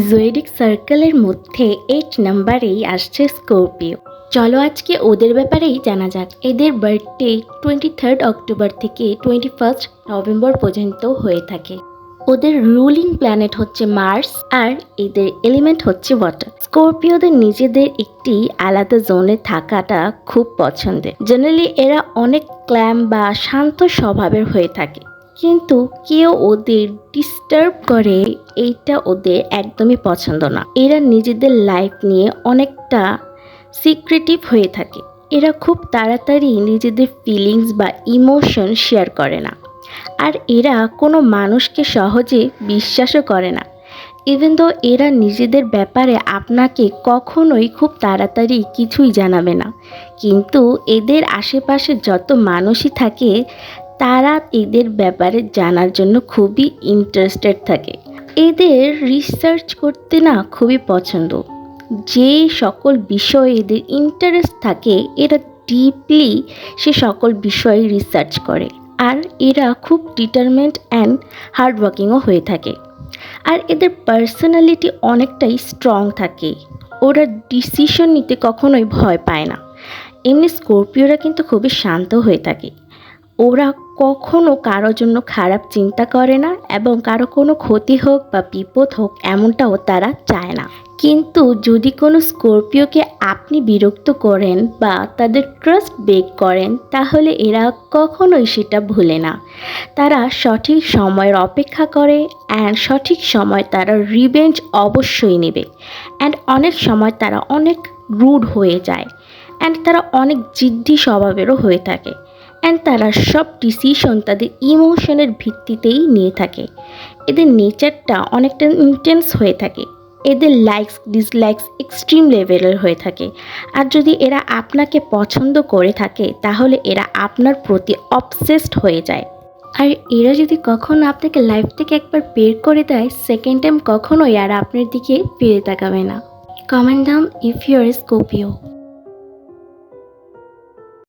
জোয়েডিক সার্কেলের মধ্যে 8 নাম্বারেই আসছে স্করপিও। চলো আজকে ওদের ব্যাপারেই জানা যাক। এদের বার্থডে 23 অক্টোবর থেকে 21 নভেম্বর পর্যন্ত হয়ে থাকে। ওদের রুলিং প্ল্যানেট হচ্ছে মার্স আর এদের এলিমেন্ট হচ্ছে ওয়াটার। স্করপিওদের নিজেদের একটি আলাদা জোনে থাকাটা খুব পছন্দের। জেনারেলি এরা অনেক ক্ল্যাম বা শান্ত স্বভাবের হয়ে থাকে, কিন্তু কেউ ওদের ডিস্টার্ব করে এইটা ওদের একদমই পছন্দ না। এরা নিজেদের লাইফ নিয়ে অনেকটা সিক্রেটিভ হয়ে থাকে। এরা খুব তাড়াতাড়ি নিজেদের ফিলিংস বা ইমোশন শেয়ার করে না, আর এরা কোনো মানুষকে সহজে বিশ্বাসও করে না। ইভেন দো এরা নিজেদের ব্যাপারে আপনাকে কখনোই খুব তাড়াতাড়ি কিছুই জানাবে না, কিন্তু এদের আশেপাশে যত মানুষই থাকে তারা এদের ব্যাপারে জানার জন্য খুবই ইন্টারেস্টেড থাকে। এদের রিসার্চ করতে না খুবই পছন্দ। যে সকল বিষয়ে এদের ইন্টারেস্ট থাকে এরা ডিপলি সে সকল বিষয়ে রিসার্চ করে, আর এরা খুব ডিটারমেন্ট অ্যান্ড হার্ডওয়ার্কিংও হয়ে থাকে। আর এদের পার্সোনালিটি অনেকটাই স্ট্রং থাকে। ওরা ডিসিশন নিতে কখনোই ভয় পায় না। এমনি স্করপিওরা কিন্তু খুবই শান্ত হয়ে থাকে। ওরা কখনো কারোর জন্য খারাপ চিন্তা করে না, এবং কারো কোনো ক্ষতি হোক বা বিপদ হোক এমনটাও তারা চায় না। কিন্তু যদি কোনো স্করপিওকে আপনি বিরক্ত করেন বা তাদের ট্রাস্ট ব্রেক করেন, তাহলে এরা কখনোই সেটা ভুলে না। তারা সঠিক সময়ের অপেক্ষা করে, অ্যান্ড সঠিক সময় তারা রিভেঞ্জ অবশ্যই নেবে। অ্যান্ড অনেক সময় তারা অনেক রুড হয়ে যায়, অ্যান্ড তারা অনেক জিদ্দি স্বভাবেরও হয়ে থাকে। অ্যান্ড তারা সব ডিসিশন তাদের ইমোশনের ভিত্তিতেই নিয়ে থাকে। এদের নেচারটা অনেকটা ইন্টেন্স হয়ে থাকে। এদের লাইকস ডিসলাইকস এক্সট্রিম লেভেলের হয়ে থাকে। আর যদি এরা আপনাকে পছন্দ করে থাকে তাহলে এরা আপনার প্রতি অবসেসড হয়ে যায়। আর এরা যদি কখনো আপনাকে লাইফ থেকে একবার বের করে দেয়, সেকেন্ড টাইম কখনোই আর আপনার দিকে ফিরে তাকাবে না। Comment down if you are Scorpio.